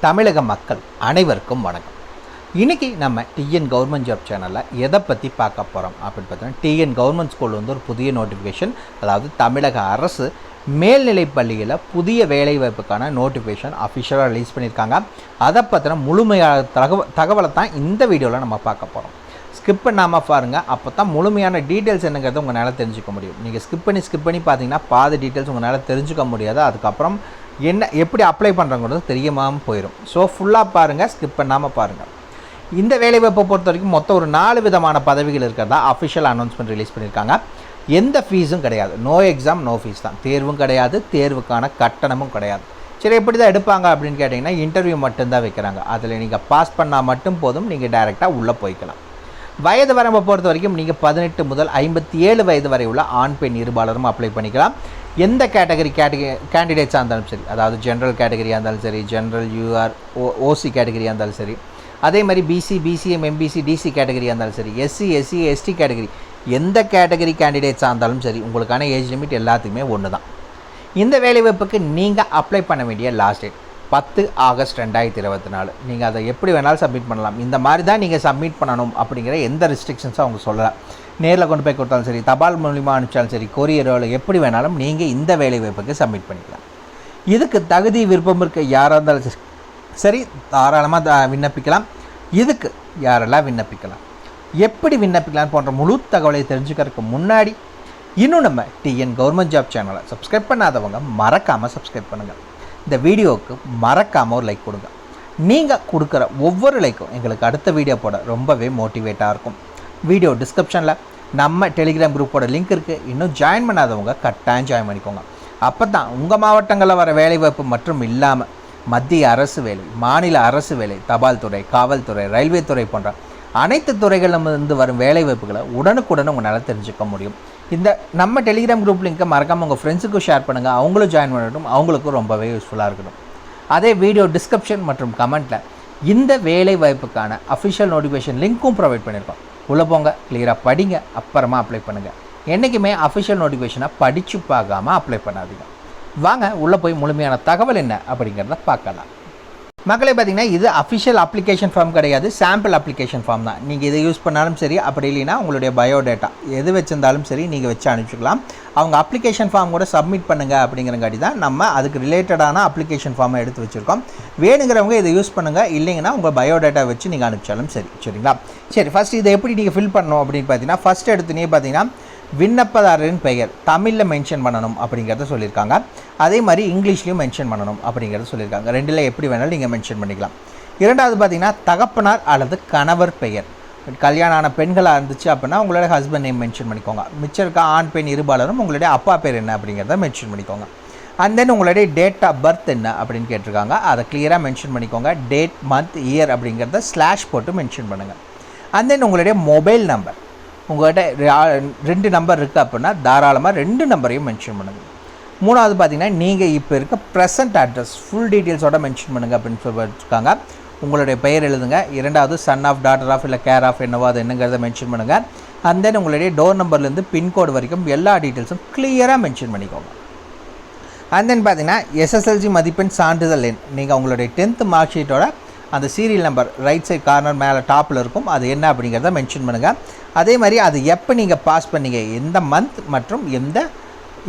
தமிழக மக்கள் அனைவருக்கும் வணக்கம். இன்றைக்கி நம்ம டிஎன் கவர்மெண்ட் ஜாப் சேனலில் எதை பற்றி பார்க்க போகிறோம் அப்படின்னு பார்த்தீங்கன்னா, டிஎன் கவர்மெண்ட் ஸ்கூல் ஒரு புதிய நோட்டிஃபிகேஷன், அதாவது தமிழக அரசு மேல்நிலைப் பள்ளியில் புதிய வேலைவாய்ப்புக்கான நோட்டிஃபிகேஷன் அஃபிஷியலாக ரிலீஸ் பண்ணியிருக்காங்க. அதை பற்றின முழுமையான தகவலை தான் இந்த வீடியோவில் நம்ம பார்க்க போகிறோம். ஸ்கிப் பண்ணாமல் பாருங்கள், அப்போ தான் முழுமையான டீட்டெயில்ஸ் என்னங்கிறத உங்களால் தெரிஞ்சுக்க முடியும். நீங்கள் ஸ்கிப் பண்ணி பார்த்தீங்கன்னா பாதி டீட்டெயில்ஸ் உங்களால் தெரிஞ்சுக்க முடியாது. அதுக்கப்புறம் எப்படி அப்ளை பண்ணுறங்கிறது தெரியாமல் போயிடும். ஸோ ஃபுல்லாக பாருங்கள், ஸ்கிப் பண்ணாமல் பாருங்கள். இந்த வேலைவாய்ப்பை பொறுத்த வரைக்கும் மொத்தம் ஒரு 4 விதமான பதவிகள் இருக்கிறதா அஃபிஷியல் அனௌன்ஸ்மெண்ட் ரிலீஸ் பண்ணியிருக்காங்க. எந்த ஃபீஸும் கிடையாது, நோ எக்ஸாம் நோ ஃபீஸ் தான். தேர்வும் கிடையாது, தேர்வுக்கான கட்டணமும் கிடையாது. சரி, எப்படி தான் எடுப்பாங்க அப்படின்னு கேட்டிங்கன்னா, இன்டர்வியூ மட்டும்தான் வைக்கிறாங்க. அதில் நீங்கள் பாஸ் பண்ணால் மட்டும் போதும், நீங்கள் டைரெக்டாக உள்ளே போய்க்கலாம். வயது வரம்பை பொறுத்த வரைக்கும் நீங்கள் 18 முதல் 57 வயது வரை உள்ள ஆண் பெண் இருபாலரும் அப்ளை பண்ணிக்கலாம். எந்த கேண்டிடேட்ஸாக இருந்தாலும் சரி, அதாவது ஜென்ரல் கேட்டகரியாக இருந்தாலும் சரி, ஜென்ரல் யூஆர் ஓசி கேட்டகரியாக இருந்தாலும் சரி, அதே மாதிரி பிசி பிசிஎம் எம்பிசி டிசி கேட்டகரியாக இருந்தாலும் சரி, எஸ்சி எஸ்சி எஸ்டி கேட்டகரி, எந்த கேட்டகரி கேண்டிடேட்ஸாக இருந்தாலும் சரி, உங்களுக்கான ஏஜ் லிமிட் எல்லாத்துக்குமே ஒன்று தான். இந்த வேலைவாய்ப்புக்கு நீங்கள் அப்ளை பண்ண வேண்டிய லாஸ்ட் டேட் 10 ஆகஸ்ட் 2024. நீங்கள் அதை எப்படி வேணாலும் சப்மிட் பண்ணலாம். இந்த மாதிரி தான் நீங்கள் சப்மிட் பண்ணணும் அப்படிங்கிற எந்த ரெஸ்ட்ரிக்ஷன்ஸும் அவங்க சொல்லலாம். நேரில் கொண்டு போய் கொடுத்தாலும் சரி, தபால் மூலிமா அனுப்பிச்சாலும் சரி, கொரியரோவில் எப்படி வேணாலும் நீங்கள் இந்த வேலைவாய்ப்புக்கு சப்மிட் பண்ணிக்கலாம். இதுக்கு தகுதி விருப்பம் இருக்க யாராக இருந்தாலும் சரி, தாராளமாக விண்ணப்பிக்கலாம். இதுக்கு யாரெல்லாம் விண்ணப்பிக்கலாம், எப்படி விண்ணப்பிக்கலாம் போன்ற முழு தகவலை தெரிஞ்சுக்கிறதுக்கு முன்னாடி இன்னும் நம்ம டிஎன் கவர்மெண்ட் ஜாப் சேனலை சப்ஸ்கிரைப் பண்ணாதவங்க மறக்காமல் சப்ஸ்கிரைப் பண்ணுங்கள். இந்த வீடியோவுக்கு மறக்காமல் ஒரு லைக் கொடுங்க. நீங்கள் கொடுக்குற ஒவ்வொரு லைக்கும் எங்களுக்கு அடுத்த வீடியோ போட ரொம்பவே மோட்டிவேட்டாக இருக்கும். வீடியோ டிஸ்கிரிப்ஷனில் நம்ம டெலிகிராம் குரூப்போட லிங்க் இருக்குது. இன்னும் ஜாயின் பண்ணாதவங்க கட்டாயம் ஜாயின் பண்ணிக்கோங்க. அப்போ தான் உங்கள் மாவட்டங்களில் வர வேலைவாய்ப்பு மற்றும் இல்லாமல் மத்திய அரசு வேலை, மாநில அரசு வேலை, தபால் துறை, காவல்துறை, ரயில்வே துறை போன்ற அனைத்து துறைகளிலிருந்து வரும் வேலைவாய்ப்புகளை உடனுக்குடன் உங்களால் தெரிஞ்சுக்க முடியும். இந்த நம்ம டெலிகிராம் குரூப் லிங்க்கை மறக்காமல் உங்கள் ஃப்ரெண்ட்ஸுக்கும் ஷேர் பண்ணுங்கள். அவங்களும் ஜாயின் பண்ணட்டும், அவங்களுக்கும் ரொம்பவே யூஸ்ஃபுல்லாக இருக்கட்டும். அதே வீடியோ டிஸ்கிரிப்ஷன் மற்றும் கமெண்ட்டில் இந்த வேலை வாய்ப்புக்கான அஃபிஷியல் நோட்டிஃபிகேஷன் லிங்க்கும் ப்ரொவைட் பண்ணியிருக்கோம். உள்ளே போங்க, கிளியராக படிங்க, அப்புறமா அப்ளை பண்ணுங்கள். என்றைக்குமே அஃபிஷியல் நோட்டிஃபிகேஷனை படித்து பார்க்காமல் அப்ளை பண்ணாதீங்க. வாங்க உள்ளே போய் முழுமையான தகவல் என்ன அப்படிங்கிறத பார்க்கலாம். மக்களே, பார்த்திங்கன்னா இது அஃபிஷியல் அப்ளிகேஷன் ஃபார்ம் கிடையாது, சாம்பிள் அப்ளிகேஷன் ஃபார்ம் தான். நீங்கள் இதை யூஸ் பண்ணாலும் சரி, அப்படி இல்லைன்னா உங்களுடைய பயோடேட்டா எது வச்சிருந்தாலும் சரி நீங்கள் வச்சு அனுப்பிச்சிக்கலாம். அவங்க அப்ளிகேஷன் ஃபார்ம் கூட சப்மிட் பண்ணுங்கள் அப்படிங்கிறங்காட்டி தான் நம்ம அதுக்கு ரிலேட்டடான அப்ளிகேஷன் ஃபார்மை எடுத்து வச்சுருக்கோம். வேணுங்கிறவங்க இதை யூஸ் பண்ணுங்கள், இல்லைங்கன்னா உங்கள் பயோடேட்டா வச்சு நீங்கள் அனுப்பிச்சாலும் சரிங்களா? சரி, ஃபஸ்ட் இதை எப்படி நீங்கள் ஃபில் பண்ணணும் அப்படின்னு பார்த்தீங்கன்னா, ஃபஸ்ட் எடுத்துனே பார்த்தீங்கன்னா விண்ணப்பதாரரின் பெயர் தமிழில் மென்ஷன் பண்ணணும் அப்படிங்கிறத சொல்லியிருக்காங்க. அதே மாதிரி இங்கிலீஷ்லேயும் மென்ஷன் பண்ணணும் அப்படிங்கிறத சொல்லியிருக்காங்க. ரெண்டில் எப்படி வேணாலும் நீங்கள் மென்ஷன் பண்ணிக்கலாம். இரண்டாவது பார்த்திங்கன்னா தகப்பனார் அல்லது கணவர் பெயர். கல்யாணம் ஆன பெண்களாக இருந்துச்சு அப்படின்னா உங்களோட ஹஸ்பண்ட் நேம் மென்ஷன் பண்ணிக்கோங்க. மிச்சம் இருக்க ஆண் பெண் இருபாலரும் உங்களுடைய அப்பா பேர் என்ன அப்படிங்கிறத மென்ஷன் பண்ணிக்கோங்க. அண்ட் தென் உங்களுடைய டேட் ஆஃப் பர்த் என்ன அப்படின்னு கேட்டிருக்காங்க, அதை கிளியராக மென்ஷன் பண்ணிக்கோங்க. டேட், மந்த், இயர் அப்படிங்கிறத ஸ்லாஷ் போட்டு மென்ஷன் பண்ணுங்கள். அண்ட் தென் உங்களுடைய மொபைல் நம்பர், உங்கள்கிட்ட 2 நம்பர் இருக்குது அப்படின்னா தாராளமாக 2 நம்பரையும் மென்ஷன் பண்ணுங்கள். மூணாவது பார்த்திங்கன்னா நீங்கள் இப்போ இருக்க ப்ரெசன்ட் அட்ரஸ் ஃபுல் டீட்டெயில்ஸோட மென்ஷன் பண்ணுங்கள் அப்படின்னு சொல்லியிருக்காங்க. உங்களுடைய பெயர் எழுதுங்க. இரண்டாவது சன் ஆஃப், டாட்டர் ஆஃப், இல்லை கேர் ஆஃப் என்னவோ அது என்னங்கிறத மென்ஷன் பண்ணுங்கள். அண்ட் தென் உங்களுடைய டோர் நம்பர்லேருந்து பின்கோடு வரைக்கும் எல்லா டீட்டெயில்ஸும் கிளியராக மென்ஷன் பண்ணிக்கோங்க. அண்ட் தென் பார்த்திங்கன்னா எஸ்எஸ்எல்சி மதிப்பெண் சான்றிதழ் எண், நீங்கள் உங்களுடைய 10th மார்க் ஷீட்டோட அந்த serial number right side corner மேலே டாப்பில் இருக்கும், அது என்ன அப்படிங்கிறத மென்ஷன் பண்ணுங்கள். அதே மாதிரி அது எப்போ நீங்கள் பாஸ் பண்ணீங்க, எந்த மந்த் மற்றும் எந்த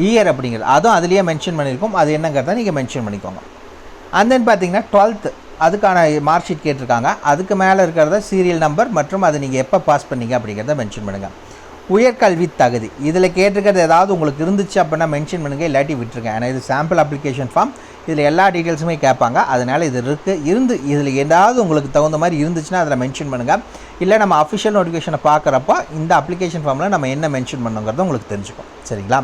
இயர் அப்படிங்கிறது அதுவும் அதுலேயே மென்ஷன் பண்ணியிருக்கோம், அது என்னங்கிறத நீங்கள் மென்ஷன் பண்ணிக்கோங்க. அண்ட் தென் பார்த்தீங்கன்னா 12th அதுக்கான மார்க் ஷீட் கேட்டிருக்காங்க, அதுக்கு மேலே இருக்கிறத சீரியல் நம்பர் மற்றும் அது நீங்கள் எப்போ பாஸ் பண்ணீங்க அப்படிங்கிறத மென்ஷன் பண்ணுங்கள். உயர்கல்வி தகுதி, இதில் கேட்டிருக்கிறது ஏதாவது உங்களுக்கு இருந்துச்சு அப்படின்னா மென்ஷன் பண்ணுங்கள், இல்லாட்டி விட்டுருங்க. ஏன்னா இது சாம்பிள் அப்ளிகேஷன் ஃபார்ம், இதில் எல்லா டீட்டெயில்ஸுமே கேட்பாங்க. அதனால் இது இதில் ஏதாவது உங்களுக்கு தகுந்த மாதிரி இருந்துச்சுன்னா அதில் மென்ஷன் பண்ணுங்கள். இல்லை நம்ம அஃபிஷியல் நோட்டிஃபிகேஷனை பார்க்குறப்போ இந்த அப்ளிகேஷன் ஃபார்மில் நம்ம என்ன மென்ஷன் பண்ணுங்கிறத உங்களுக்கு தெரிஞ்சுக்கும். சரிங்களா?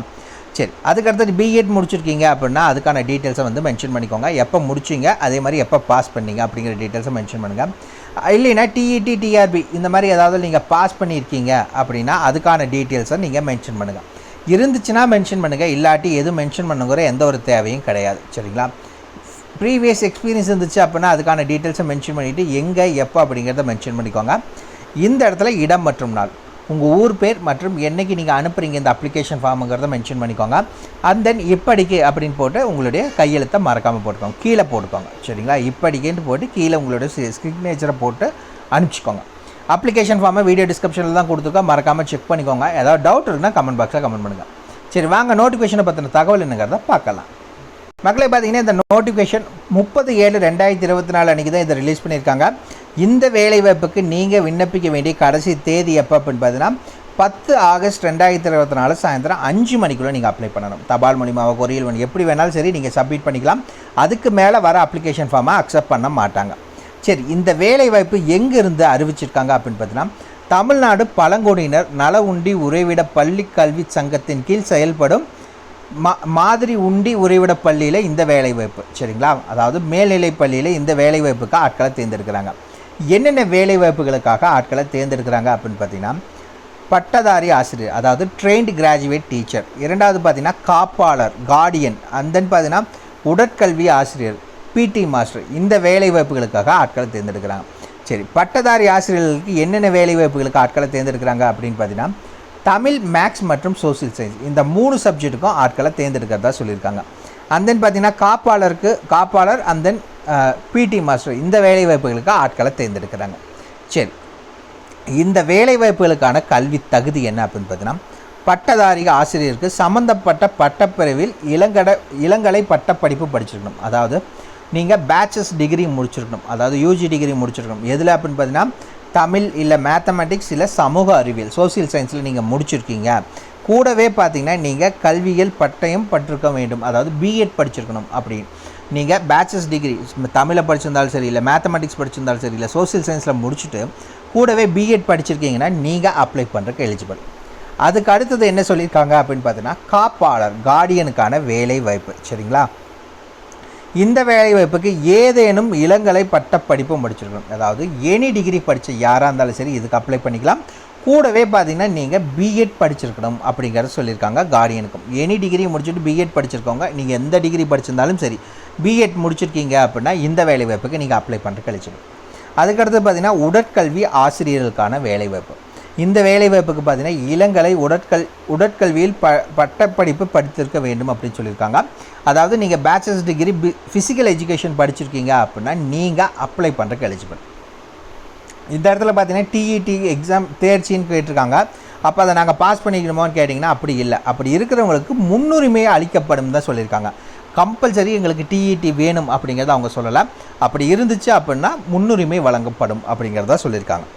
சரி, அதுக்கடுத்து பிஎட் முடிச்சிருக்கீங்க அப்படின்னா அதுக்கான டீட்டெயில்ஸை மென்ஷன் பண்ணிக்கோங்க. எப்போ முடிச்சிங்க, அதே மாதிரி எப்போ பாஸ் பண்ணீங்க அப்படிங்கிற டீட்டெயில்ஸை மென்ஷன் பண்ணுங்கள். இல்லைன்னா டிஇடி, டிஆர்பி இந்த மாதிரி ஏதாவது நீங்கள் பாஸ் பண்ணியிருக்கீங்க அப்படின்னா அதுக்கான டீட்டெயில்ஸை நீங்கள் மென்ஷன் பண்ணுங்கள். இருந்துச்சுன்னா மென்ஷன் பண்ணுங்கள், இல்லாட்டி எதுவும் மென்ஷன் பண்ணுங்கிற எந்த ஒரு தேவையும் கிடையாது. சரிங்களா? ப்ரீவியஸ் எக்ஸ்பீரியன்ஸ் இருந்துச்சு அப்படின்னா அதுக்கான டீட்டெயில்ஸை மென்ஷன் பண்ணிவிட்டு எங்கே எப்போ அப்படிங்கிறத மென்ஷன் பண்ணிக்கோங்க. இந்த இடத்துல இடம் மற்றும் நாள், உங்கள் ஊர் பேர் மற்றும் என்றைக்கு நீங்கள் அனுப்புகிறீங்க இந்த அப்ளிகேஷன் ஃபார்முங்கிறத மென்ஷன் பண்ணிக்கோங்க. அண்ட் தென் இப்படிக்கு அப்படின்னு போட்டு உங்களுடைய கையெழுத்தை மறக்காமல் போட்டுக்கோங்க, கீழே போட்டுக்கோங்க. சரிங்களா? இப்படிக்குன்னு போட்டு கீழே உங்களுடைய சிக்னேச்சரை போட்டு அனுப்பிச்சிக்கோங்க. அப்ளிகேஷன் ஃபார்மை வீடியோ டிஸ்கிரிப்ஷனில் தான் கொடுத்துருக்கோம், மறக்காமல் செக் பண்ணிக்கோங்க. ஏதாவது டவுட் இருக்குன்னா கமெண்ட் பாக்ஸில் கமெண்ட் பண்ணுங்கள். சரி, வாங்க நோட்டிஃபிகேஷனை பற்றின தகவல் என்னங்கிறத பார்க்கலாம். மக்களே, பார்த்தீங்கன்னா இந்த நோட்டிஃபிகேஷன் 30/7/2024 அன்றைக்கி தான் இதை ரிலீஸ் பண்ணியிருக்காங்க. இந்த வேலைவாய்ப்புக்கு நீங்கள் விண்ணப்பிக்க வேண்டிய கடைசி தேதி எப்போ அப்படின்னு பார்த்தீங்கன்னா 10 ஆகஸ்ட் 2024 சாயந்தரம் 5 மணிக்குள்ளே நீங்கள் அப்ளை பண்ணணும். தபால் மூலியமாக, கொரியல் மூலியம், எப்படி வேணாலும் சரி நீங்கள் சப்மிட் பண்ணிக்கலாம். அதுக்கு மேலே வர அப்ளிகேஷன் ஃபார்மை அக்செப்ட் பண்ண மாட்டாங்க. சரி, இந்த வேலைவாய்ப்பு எங்கேருந்து அறிவிச்சிருக்காங்க அப்படின்னு பார்த்தீங்கன்னா தமிழ்நாடு பழங்குடியினர் நல உண்டி உறைவிட பள்ளி கல்வி சங்கத்தின் கீழ் செயல்படும் மாதிரி உண்டி உறைவிட பள்ளியில் இந்த வேலைவாய்ப்பு. சரிங்களா? அதாவது மேல்நிலை பள்ளியில் இந்த வேலைவாய்ப்புக்கு ஆட்களை தேர்ந்தெடுக்கிறாங்க. என்னென்ன வேலைவாய்ப்புகளுக்காக ஆட்களை தேர்ந்தெடுக்கிறாங்க அப்படின்னு பார்த்தீங்கன்னா பட்டதாரி ஆசிரியர், அதாவது ட்ரெயின்டு கிராஜுவேட் டீச்சர். இரண்டாவது பார்த்தீங்கன்னா காப்பாளர், கார்டியன். அண்ட் தென் பார்த்தீங்கன்னா உடற்கல்வி ஆசிரியர், பிடி மாஸ்டர். இந்த வேலைவாய்ப்புகளுக்காக ஆட்களை தேர்ந்தெடுக்கிறாங்க. சரி, பட்டதாரி ஆசிரியர்களுக்கு என்னென்ன வேலைவாய்ப்புகளுக்கு ஆட்களை தேர்ந்தெடுக்கிறாங்க அப்படின்னு பார்த்தீங்கன்னா தமிழ், மேக்ஸ் மற்றும் சோசியல் சயின்ஸ் இந்த 3 சப்ஜெக்ட்டுக்கும் ஆட்களை தேர்ந்தெடுக்கிறதா சொல்லியிருக்காங்க. அண்ட் தென் பார்த்தீங்கன்னா காப்பாளர் அண்ட் தென் பிடி மாஸ்டர் இந்த வேலைவாய்ப்புகளுக்கு ஆட்களை தேர்ந்தெடுக்கிறாங்க. சரி, இந்த வேலைவாய்ப்புகளுக்கான கல்வி தகுதி என்ன அப்படின்னு பார்த்தீங்கன்னா பட்டதாரி ஆசிரியருக்கு சம்மந்தப்பட்ட பட்டப்பிரிவில் இளங்கலை பட்டப்படிப்பு படிச்சிருக்கணும். அதாவது நீங்கள் பேச்சுலர்ஸ் டிகிரி முடிச்சிருக்கணும், அதாவது யூஜி டிகிரி முடிச்சிருக்கணும். எதில் அப்படின்னு பார்த்தீங்கன்னா தமிழ், இல்லை மேத்தமெட்டிக்ஸ், இல்லை சமூக அறிவியல், சோசியல் சயின்ஸில் நீங்கள் முடிச்சிருக்கீங்க. கூடவே பார்த்தீங்கன்னா நீங்கள் கல்வியியல் பட்டயம் பட்டிருக்க வேண்டும், அதாவது பிஎட் படிச்சிருக்கணும். அப்படி நீங்கள் பேச்சுலர்ஸ் டிகிரி தமிழை படிச்சிருந்தாலும் சரி, இல்லை மேத்தமெட்டிக்ஸ் படிச்சிருந்தாலும் சரி, இல்லை சோசியல் சயின்ஸில் முடிச்சுட்டு கூடவே பிஎட் படிச்சிருக்கீங்கன்னா நீங்கள் அப்ளை பண்ணுறதுக்கு எலிஜிபிள். அதுக்கு அடுத்தது என்ன சொல்லியிருக்காங்க அப்படின்னு பார்த்தீங்கன்னா காப்பாளர், கார்டியனுக்கான வேலை வாய்ப்பு. சரிங்களா? இந்த வேலைவாய்ப்புக்கு ஏதேனும் இளங்கலை பட்டப்படிப்பு முடிச்சிருக்கணும். அதாவது எனி டிகிரி படித்த யாராக இருந்தாலும் சரி இதுக்கு அப்ளை பண்ணிக்கலாம். கூடவே பார்த்தீங்கன்னா நீங்கள் பிஎட் படிச்சிருக்கணும் அப்படிங்கிறத சொல்லியிருக்காங்க. கார்டியனுக்கும் எனி டிகிரி முடிச்சுட்டு பிஎட் படிச்சிருக்கோங்க, நீங்கள் எந்த டிகிரி படிச்சிருந்தாலும் சரி பிஎட் முடிச்சிருக்கீங்க அப்படின்னா இந்த வேலைவாய்ப்புக்கு நீங்கள் அப்ளை பண்ணுறதுக்கு எலிஜிபிள். அதுக்கடுத்து பார்த்தீங்கன்னா உடற்கல்வி ஆசிரியர்களுக்கான வேலைவாய்ப்பு. இந்த வேலைவாய்ப்புக்கு பார்த்தீங்கன்னா இளங்கலை உடற்கல்வியில் பட்டப்படிப்பு படித்திருக்க வேண்டும் அப்படின்னு சொல்லியிருக்காங்க. அதாவது நீங்கள் பேச்சுலர்ஸ் டிகிரி ஃபிசிக்கல் எஜுகேஷன் படிச்சிருக்கீங்க அப்படின்னா நீங்கள் அப்ளை பண்ணுறதுக்கு எலிஜிபிள். இந்த இடத்துல பார்த்தீங்கன்னா டிஇடி எக்ஸாம் தேர்ச்சின்னு கேட்டிருக்காங்க. அப்போ அதை நாங்கள் பாஸ் பண்ணிக்கணுமோன்னு கேட்டிங்கன்னா அப்படி இல்லை. அப்படி இருக்கிறவங்களுக்கு முன்னுரிமையை அளிக்கப்படும் தான் சொல்லியிருக்காங்க. கம்பல்சரி எங்களுக்கு டிஇடி வேணும் அப்படிங்கிறத அவங்க சொல்லலை. அப்படி இருந்துச்சு அப்படின்னா முன்னுரிமை வழங்கப்படும் அப்படிங்கிறத சொல்லியிருக்காங்க.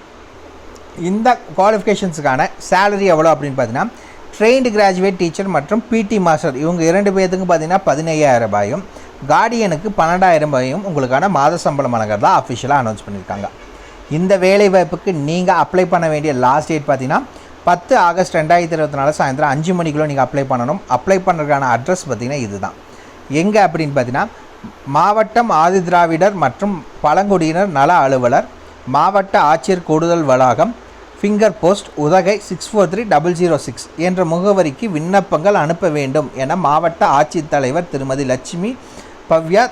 இந்த குவாலிஃபிகேஷன்ஸுக்கான சேலரி எவ்வளோ அப்படின்னு பார்த்தீங்கன்னா ட்ரெயின்டு கிராஜுவேட் டீச்சர் மற்றும் பிடி மாஸ்டர் இவங்க 2 பேர்த்துக்கு பார்த்தீங்கன்னா 15,000 ரூபாயும், கார்டியனுக்கு 12,000 ரூபாயும் உங்களுக்கான மாத சம்பளம் வழங்குறதா அஃபிஷியலாக அனௌன்ஸ் பண்ணியிருக்காங்க. இந்த வேலைவாய்ப்புக்கு நீங்கள் அப்ளை பண்ண வேண்டிய லாஸ்ட் டேட் பார்த்தீங்கன்னா 10 ஆகஸ்ட் 2024 சாயந்தரம் 5 மணிக்குள்ளே நீங்கள் அப்ளை பண்ணணும். அப்ளை பண்ணுறதுக்கான அட்ரஸ் பார்த்திங்கன்னா இதுதான். எங்கே அப்படின்னு பார்த்தீங்கன்னா மாவட்டம் ஆதிதிராவிடர் மற்றும் பழங்குடியினர் நல அலுவலர், மாவட்ட ஆட்சியர் கூடுதல் வளாகம், ஃபிங்கர் போஸ்ட், உதகை 643006 என்ற முகவரிக்கு விண்ணப்பங்கள் அனுப்ப வேண்டும் என மாவட்ட ஆட்சித்தலைவர் திருமதி லட்சுமி பவ்யா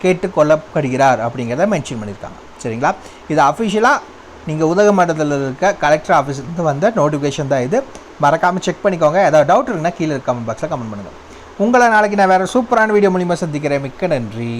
கேட்டுக்கொள்ளப்படுகிறார் அப்படிங்கிறத மென்ஷன் பண்ணியிருக்காங்க. சரிங்களா? இது அஃபிஷியலாக நீங்கள் உதகமண்டலத்தில் இருக்க கலெக்டர் ஆஃபீஸ்லேருந்து வந்த நோட்டிஃபிகேஷன் தான் இது. மறக்காமல் செக் பண்ணிக்கோங்க. ஏதாவது டவுட் இருக்குன்னா கீழே கமெண்ட் பாக்ஸில் கமெண்ட் பண்ணுங்கள். உங்களை நாளைக்கு நான் வேறு சூப்பரான வீடியோ மூலிமா சந்திக்கிறேன். மிக்க நன்றி.